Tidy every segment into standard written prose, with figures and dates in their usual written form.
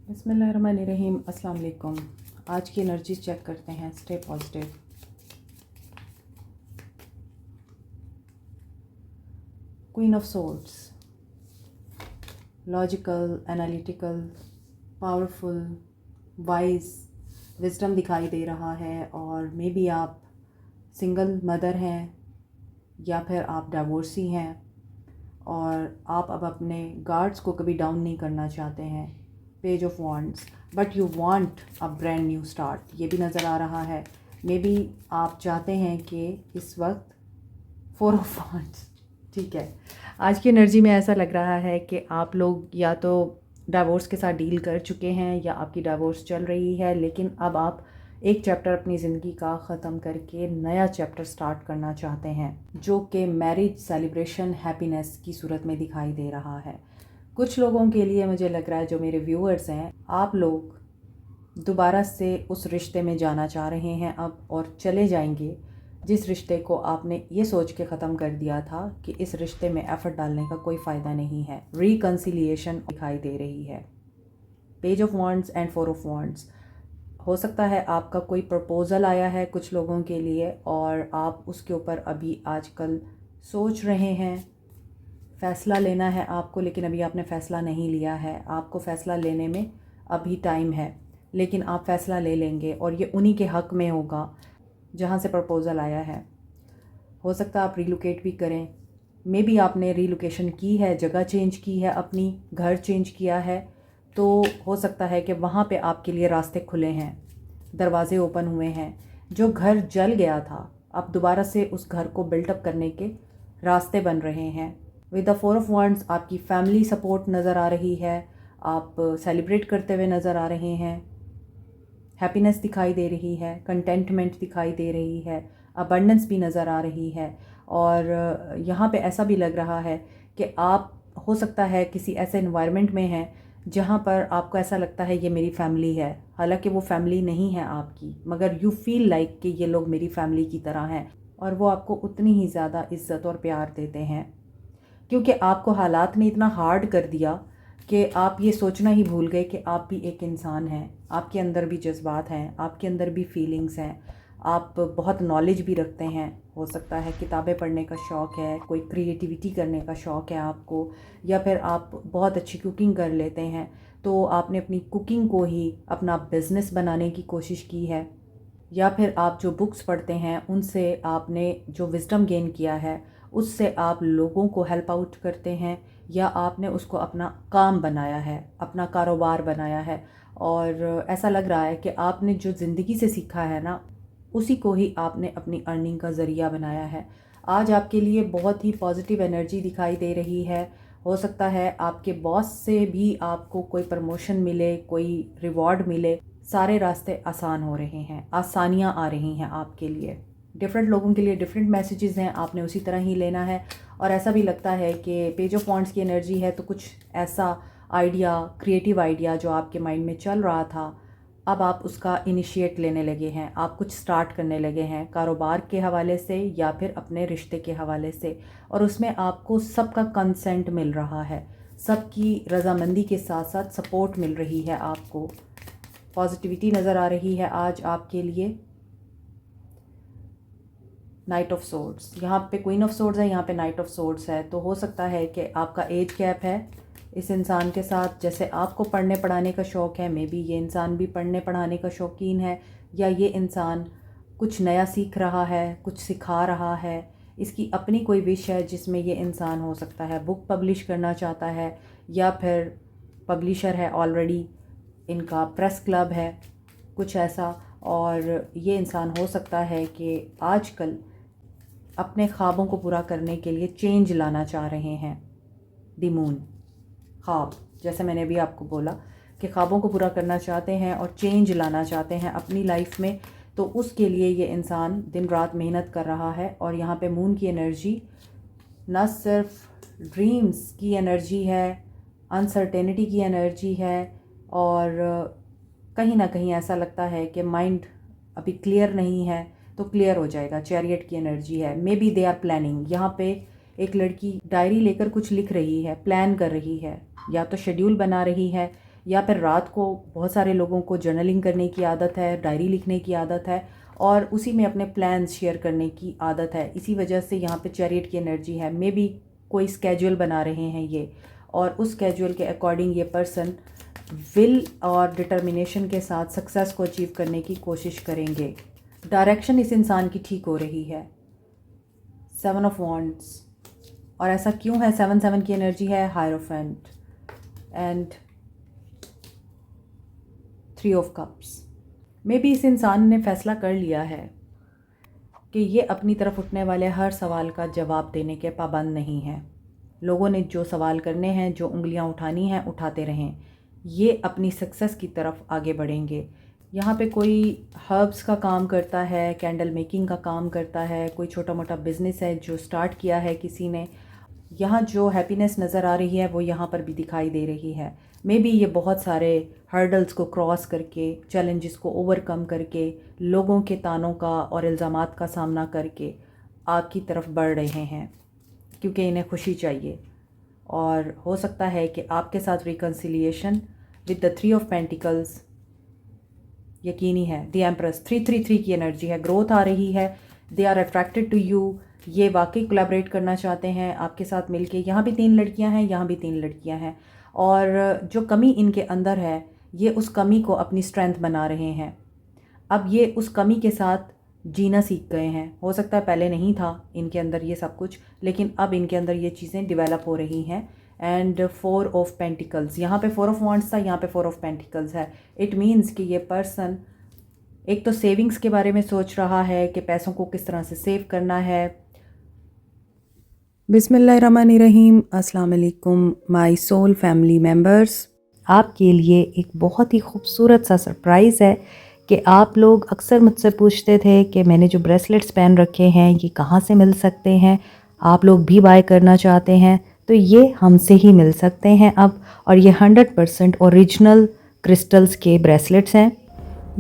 बिस्मिल्लाहिर्रहमानिर्रहीम। अस्सलाम वालेकुम। आज की एनर्जी चेक करते हैं। Stay positive. Queen of swords, logical, analytical, powerful, wise, wisdom दिखाई दे रहा है। और मे बी आप सिंगल मदर हैं या फिर आप डाइवोर्सी हैं और आप अब अपने गार्ड्स को कभी डाउन नहीं करना चाहते हैं। Page of wands, but you want a brand new start, ये भी नज़र आ रहा है। मे बी आप चाहते हैं कि इस वक्त फोर ऑफ वॉन्ड्स, ठीक है। आज की एनर्जी में ऐसा लग रहा है कि आप लोग या तो डाइवोर्स के साथ डील कर चुके हैं या आपकी डाइवोर्स चल रही है, लेकिन अब आप एक चैप्टर अपनी ज़िंदगी का ख़त्म करके नया चैप्टर स्टार्ट करना चाहते हैं, जो कि मैरिज सेलिब्रेशन हैप्पीनेस की सूरत में दिखाई दे रहा है। कुछ लोगों के लिए मुझे लग रहा है, जो मेरे व्यूअर्स हैं, आप लोग दोबारा से उस रिश्ते में जाना चाह रहे हैं अब, और चले जाएंगे जिस रिश्ते को आपने ये सोच के ख़त्म कर दिया था कि इस रिश्ते में एफ़र्ट डालने का कोई फ़ायदा नहीं है। रिकन्सिलिएशन दिखाई दे रही है। Page of wands and four of wands. हो सकता है आपका कोई प्रपोज़ल आया है कुछ लोगों के लिए और आप उसके ऊपर अभी आजकल सोच रहे हैं। फ़ैसला लेना है आपको, लेकिन अभी आपने फ़ैसला नहीं लिया है। आपको फ़ैसला लेने में अभी टाइम है, लेकिन आप फ़ैसला ले लेंगे और ये उन्हीं के हक़ में होगा जहाँ से प्रपोज़ल आया है। हो सकता है आप रिलोकेट भी करें। मे बी आपने रिलोकेशन की है, जगह चेंज की है, अपनी घर चेंज किया है, तो हो सकता है कि वहाँ पे आपके लिए रास्ते खुले हैं, दरवाज़े ओपन हुए हैं। जो घर जल गया था, अब दोबारा से उस घर को बिल्टअप करने के रास्ते बन रहे हैं। With the four of wands आपकी फैमिली सपोर्ट नज़र आ रही है। आप सेलिब्रेट करते हुए नज़र आ रहे हैं। हैप्पीनेस दिखाई दे रही है, कंटेंटमेंट दिखाई दे रही है, अबंडेंस भी नज़र आ रही है। और यहाँ पे ऐसा भी लग रहा है कि आप हो सकता है किसी ऐसे इन्वायरमेंट में हैं जहाँ पर आपको ऐसा लगता है ये मेरी फैमिली है, हालांकि वो फैमिली नहीं है आपकी, मगर यू फील लाइक कि ये लोग मेरी फैमिली की तरह हैं और वो आपको उतनी ही ज़्यादा इज़्ज़त और प्यार देते हैं, क्योंकि आपको हालात ने इतना हार्ड कर दिया कि आप ये सोचना ही भूल गए कि आप भी एक इंसान हैं। आपके अंदर भी जज्बात हैं, आपके अंदर भी फीलिंग्स हैं, आप बहुत नॉलेज भी रखते हैं। हो सकता है किताबें पढ़ने का शौक़ है, कोई क्रिएटिविटी करने का शौक़ है आपको, या फिर आप बहुत अच्छी कुकिंग कर लेते हैं, तो आपने अपनी कुकिंग को ही अपना बिज़नेस बनाने की कोशिश की है। या फिर आप जो बुक्स पढ़ते हैं उनसे आपने जो विज़डम गेन किया है उससे आप लोगों को हेल्प आउट करते हैं, या आपने उसको अपना काम बनाया है, अपना कारोबार बनाया है। और ऐसा लग रहा है कि आपने जो ज़िंदगी से सीखा है ना, उसी को ही आपने अपनी अर्निंग का ज़रिया बनाया है। आज आपके लिए बहुत ही पॉजिटिव एनर्जी दिखाई दे रही है। हो सकता है आपके बॉस से भी आपको कोई प्रमोशन मिले, कोई रिवॉर्ड मिले। सारे रास्ते आसान हो रहे हैं, आसानियाँ आ रही हैं आपके लिए। डिफरेंट लोगों के लिए डिफरेंट मैसेजेस हैं, आपने उसी तरह ही लेना है। और ऐसा भी लगता है कि पेज ऑफ वॉन्ड्स की एनर्जी है, तो कुछ ऐसा आइडिया, क्रिएटिव आइडिया जो आपके माइंड में चल रहा था, अब आप उसका इनिशिएट लेने लगे हैं, आप कुछ स्टार्ट करने लगे हैं, कारोबार के हवाले से या फिर अपने रिश्ते के हवाले से। और उसमें आपको सबका कंसेंट मिल रहा है, सबकी रज़ामंदी के साथ साथ सपोर्ट मिल रही है आपको। पॉजिटिविटी नज़र आ रही है आज आपके लिए। नाइट ऑफ सोर्ड्स, यहाँ पे क्वीन ऑफ सोर्ड्स है, यहाँ पे नाइट ऑफ सोर्ड्स है। तो हो सकता है कि आपका एज गैप है इस इंसान के साथ। जैसे आपको पढ़ने पढ़ाने का शौक़ है, मे बी ये इंसान भी पढ़ने पढ़ाने का शौकीन है, या ये इंसान कुछ नया सीख रहा है, कुछ सिखा रहा है। इसकी अपनी कोई विश है जिसमें ये इंसान हो सकता है बुक पब्लिश करना चाहता है, या फिर पब्लिशर है ऑलरेडी, इनका प्रेस क्लब है, कुछ ऐसा। और ये इंसान हो सकता है कि आजकल अपने ख्वाबों को पूरा करने के लिए चेंज लाना चाह रहे हैं। द मून, ख्वाब, जैसे मैंने भी आपको बोला कि ख्वाबों को पूरा करना चाहते हैं और चेंज लाना चाहते हैं अपनी लाइफ में। तो उसके लिए ये इंसान दिन रात मेहनत कर रहा है। और यहाँ पे मून की एनर्जी न सिर्फ ड्रीम्स की एनर्जी है, अनसर्टेनिटी की एनर्जी है, और कहीं ना कहीं ऐसा लगता है कि माइंड अभी क्लियर नहीं है, तो क्लियर हो जाएगा। चैरियट की एनर्जी है। Maybe they are planning. यहाँ पे एक लड़की डायरी लेकर कुछ लिख रही है, प्लान कर रही है, या तो शेड्यूल बना रही है, या फिर रात को बहुत सारे लोगों को जर्नलिंग करने की आदत है, डायरी लिखने की आदत है और उसी में अपने प्लान्स शेयर करने की आदत है। इसी वजह से यहाँ पे चैरियट की एनर्जी है। मे बी कोई स्केड्यूल बना रहे हैं ये, और उस स्केड्यूल के अकॉर्डिंग ये पर्सन विल और डिटर्मिनेशन के साथ सक्सेस को अचीव करने की कोशिश करेंगे। डायरेक्शन इस इंसान की ठीक हो रही है। 7 ऑफ वॉन्ड्स, और ऐसा क्यों है? 7 की एनर्जी है, hierophant and 3 of cups. May be इस इंसान ने फैसला कर लिया है कि ये अपनी तरफ उठने वाले हर सवाल का जवाब देने के पाबंद नहीं हैं। लोगों ने जो सवाल करने हैं, जो उंगलियां उठानी हैं, उठाते रहें। ये अपनी सक्सेस की तरफ आगे बढ़ेंगे। यहाँ पे कोई हर्ब्स का काम करता है, कैंडल मेकिंग का काम करता है, कोई छोटा मोटा बिज़नेस है जो स्टार्ट किया है किसी ने। यहाँ जो हैप्पीनेस नज़र आ रही है वो यहाँ पर भी दिखाई दे रही है। मे बी ये बहुत सारे हर्डल्स को क्रॉस करके, चैलेंजेस को ओवरकम करके, लोगों के तानों का और इल्ज़ामात का सामना करके आपकी तरफ बढ़ रहे हैं, क्योंकि इन्हें खुशी चाहिए। और हो सकता है कि आपके साथ reconciliation with the 3 of pentacles यकीनी है। द एम्प्रेस 333 की एनर्जी है, ग्रोथ आ रही है। They are attracted to you. ये वाकई कोलैबोरेट करना चाहते हैं आपके साथ मिलके। यहाँ भी 3 लड़कियाँ हैं, यहाँ भी 3 लड़कियाँ हैं, और जो कमी इनके अंदर है ये उस कमी को अपनी स्ट्रेंथ बना रहे हैं। अब ये उस कमी के साथ जीना सीख गए हैं। हो सकता है पहले नहीं था इनके अंदर ये सब कुछ, लेकिन अब इनके अंदर ये चीज़ें डेवलप हो रही हैं। एंड 4 ऑफ पेंटिकल्स, यहाँ पे 4 ऑफ वॉन्ड्स था, यहाँ पे 4 ऑफ पेंटिकल्स है। इट मीन्स कि ये पर्सन एक तो सेविंग्स के बारे में सोच रहा है कि पैसों को किस तरह से सेव करना है। बिस्मिल्लाहिर्रहमानिर्रहीम, अस्सलाम वालेकुम माय सोल फैमिली मेम्बर्स। आपके लिए एक बहुत ही खूबसूरत सा सरप्राइज़ है कि आप लोग अक्सर मुझसे पूछते थे कि मैंने जो ब्रेसलेट्स पहन रखे हैं ये कहाँ से मिल सकते हैं, आप लोग भी बाय करना चाहते हैं तो ये हमसे ही मिल सकते हैं अब। और ये 100% ओरिजिनल क्रिस्टल्स के ब्रेसलेट्स हैं।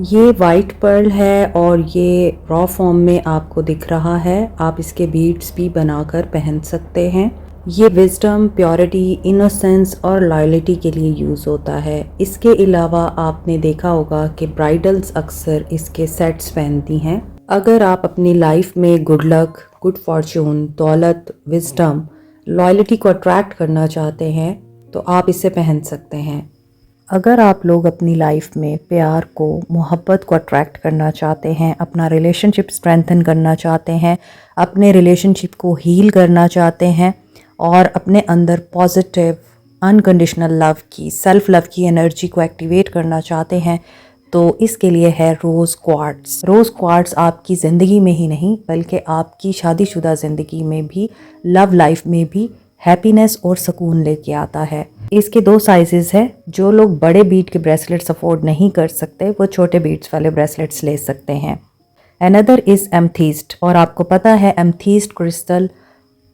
ये वाइट पर्ल है और ये रॉ फॉर्म में आपको दिख रहा है। आप इसके बीड्स भी बनाकर पहन सकते हैं। ये विजडम, प्योरिटी, इनोसेंस और लॉयल्टी के लिए यूज़ होता है। इसके अलावा आपने देखा होगा कि ब्राइडल्स अक्सर इसके सेट्स पहनती हैं। अगर आप अपनी लाइफ में गुड लक, गुड फॉर्चून, दौलत, विजडम, लॉयल्टी को अट्रैक्ट करना चाहते हैं तो आप इसे पहन सकते हैं। अगर आप लोग अपनी लाइफ में प्यार को, मोहब्बत को अट्रैक्ट करना चाहते हैं, अपना रिलेशनशिप स्ट्रेंथन करना चाहते हैं, अपने रिलेशनशिप को हील करना चाहते हैं और अपने अंदर पॉजिटिव अनकंडीशनल लव की, सेल्फ लव की एनर्जी को एक्टिवेट करना चाहते हैं तो इसके लिए है रोज़ क्वार्ट्स। रोज़ क्वार्ट्स आपकी ज़िंदगी में ही नहीं बल्कि आपकी शादीशुदा ज़िंदगी में भी, लव लाइफ में भी हैप्पीनेस और सुकून लेके आता है। इसके 2 साइजेस हैं। जो लोग बड़े बीट के ब्रेसलेट्स अफोर्ड नहीं कर सकते वो छोटे बीट्स वाले ब्रेसलेट्स ले सकते हैं। अनदर इज़ एमथीस्ट, और आपको पता है एमथीस्ट क्रिस्टल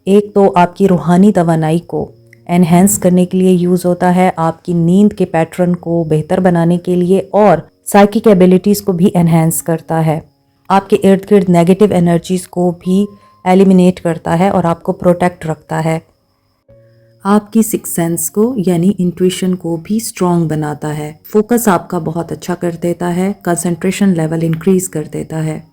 एक तो आपकी रूहानी तवानाई को एनहेंस करने के लिए यूज़ होता है, आपकी नींद के पैटर्न को बेहतर बनाने के लिए, और साइकिक एबिलिटीज़ को भी एनहेंस करता है। आपके इर्द गिर्द नेगेटिव एनर्जीज़ को भी एलिमिनेट करता है और आपको प्रोटेक्ट रखता है। आपकी सिक्स सेंस को यानी इंट्यूशन को भी स्ट्रॉन्ग बनाता है। फोकस आपका बहुत अच्छा कर देता है, कंसंट्रेशन लेवल इंक्रीज कर देता है।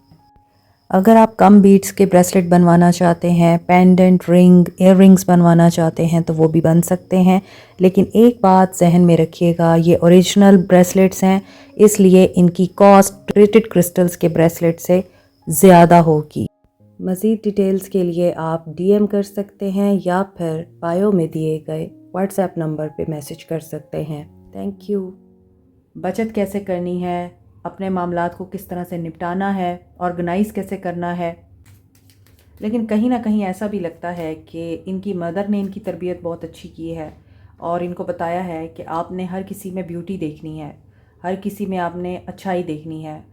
अगर आप कम बीट्स के ब्रेसलेट बनवाना चाहते हैं, पेंडेंट, रिंग, इयर रिंग्स बनवाना चाहते हैं तो वो भी बन सकते हैं। लेकिन एक बात जहन में रखिएगा, ये ओरिजिनल ब्रेसलेट्स हैं इसलिए इनकी कॉस्ट ट्रीटेड क्रिस्टल्स के ब्रेसलेट से ज़्यादा होगी। मज़ीद डिटेल्स के लिए आप डीएम कर सकते हैं या फिर बायो में दिए गए व्हाट्सएप नंबर पे मैसेज कर सकते हैं। Thank you. बचत कैसे करनी है, अपने मामलात को किस तरह से निपटाना है, ऑर्गेनाइज़ कैसे करना है। लेकिन कहीं ना कहीं ऐसा भी लगता है कि इनकी मदर ने इनकी तरबियत बहुत अच्छी की है और इनको बताया है कि आपने हर किसी में ब्यूटी देखनी है, हर किसी में आपने अच्छाई देखनी है,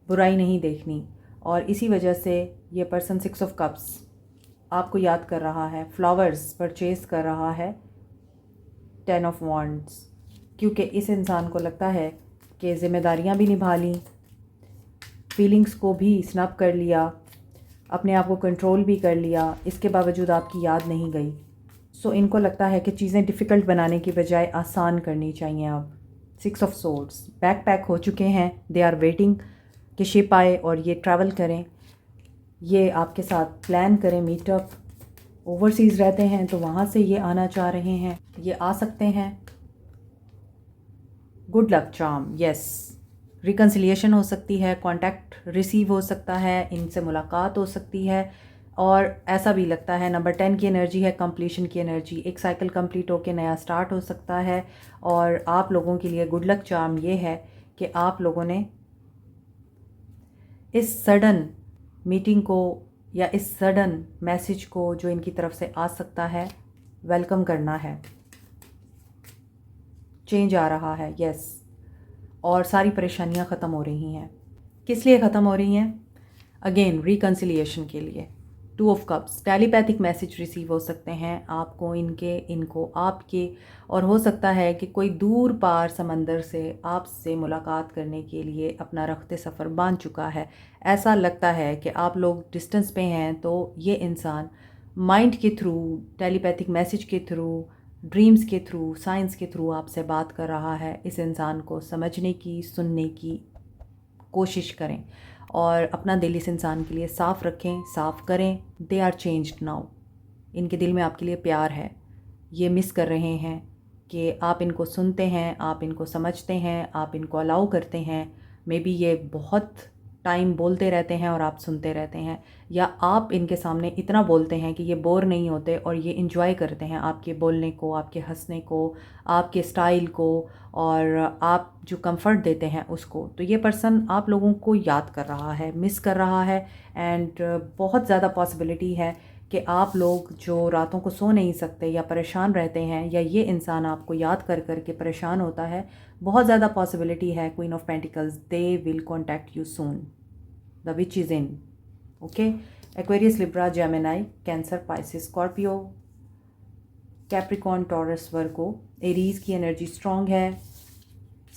बुराई नहीं देखनी। और इसी वजह से ये पर्सन 6 ऑफ कप्स आपको याद कर रहा है, फ्लावर्स परचेज़ कर रहा है, 10 ऑफ वॉन्ड्स, क्योंकि इस इंसान को लगता है कि ज़िम्मेदारियां भी निभा ली, फीलिंग्स को भी स्नैप कर लिया, अपने आप को कंट्रोल भी कर लिया, इसके बावजूद आपकी याद नहीं गई। सो इनको लगता है कि चीज़ें डिफ़िकल्ट बनाने की बजाय आसान करनी चाहिए अब। 6 ऑफ सोर्ड्स, बैक पैक हो चुके हैं, दे आर वेटिंग कि शिप आए और ये ट्रैवल करें, ये आपके साथ प्लान करें मीटअप। ओवरसीज़ रहते हैं तो वहाँ से ये आना चाह रहे हैं, ये आ सकते हैं। Good luck charm, yes, reconciliation हो सकती है, कांटेक्ट रिसीव हो सकता है, इनसे मुलाकात हो सकती है। और ऐसा भी लगता है नंबर 10 की एनर्जी है, कंप्लीशन की एनर्जी, एक साइकिल कंप्लीट होकर नया स्टार्ट हो सकता है। और आप लोगों के लिए गुड लक चार्म ये है कि आप लोगों ने इस सडन मीटिंग को या इस सडन मैसेज को जो इनकी तरफ से आ सकता है वेलकम करना है। चेंज आ रहा है, यस, और सारी परेशानियां ख़त्म हो रही हैं। किस लिए ख़त्म हो रही हैं? अगेन रिकन्सिलिएशन के लिए। 2 of cups, telepathic message receive हो सकते हैं आपको, इनके, इनको, आपके। और हो सकता है कि कोई दूर पार समंदर से आपसे मुलाकात करने के लिए अपना रखते सफ़र बांध चुका है। ऐसा लगता है कि आप लोग डिस्टेंस पे हैं, तो ये इंसान माइंड के थ्रू, टेलीपैथिक मैसेज के थ्रू, ड्रीम्स के थ्रू, साइंस के थ्रू आपसे बात कर रहा है। इस इंसान को समझने की, सुनने की कोशिश करें और अपना दिल इस इंसान के लिए साफ़ रखें, साफ़ करें। दे आर चेंज्ड नाउ, इनके दिल में आपके लिए प्यार है। ये मिस कर रहे हैं कि आप इनको सुनते हैं, आप इनको समझते हैं, आप इनको अलाउ करते हैं। मे बी ये बहुत टाइम बोलते रहते हैं और आप सुनते रहते हैं, या आप इनके सामने इतना बोलते हैं कि ये बोर नहीं होते और ये इन्जॉय करते हैं आपके बोलने को, आपके हंसने को, आपके स्टाइल को, और आप जो कंफर्ट देते हैं उसको। तो ये पर्सन आप लोगों को याद कर रहा है, मिस कर रहा है। एंड बहुत ज़्यादा पॉसिबिलिटी है कि आप लोग जो रातों को सो नहीं सकते या परेशान रहते हैं, या ये इंसान आपको याद कर कर के परेशान होता है, बहुत ज़्यादा पॉसिबिलिटी है queen of pentacles, they will contact you soon, the which is in. Okay, Aquarius, Libra, Gemini, cancer, Pisces, Scorpio, Capricorn, taurus, Virgo, Aries की एनर्जी स्ट्रॉन्ग है,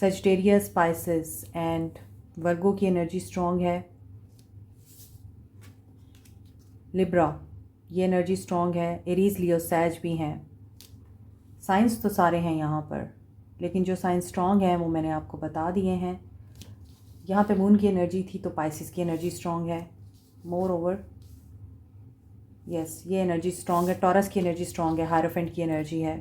सजिटेरियस, पाइसिस एंड वर्गो की एनर्जी स्ट्रॉन्ग है, Libra ये energy strong है, Aries, लियो, सैज भी हैं। Science तो सारे हैं यहाँ पर, लेकिन जो साइंस स्ट्रॉन्ग है वो मैंने आपको बता दिए हैं। यहाँ पे मून की एनर्जी थी तो पाइसिस की एनर्जी स्ट्रॉन्ग है। मोर ओवर, यस, ये एनर्जी स्ट्रॉन्ग है। टॉरस की एनर्जी स्ट्रॉन्ग है, हायरोफेंट की एनर्जी है।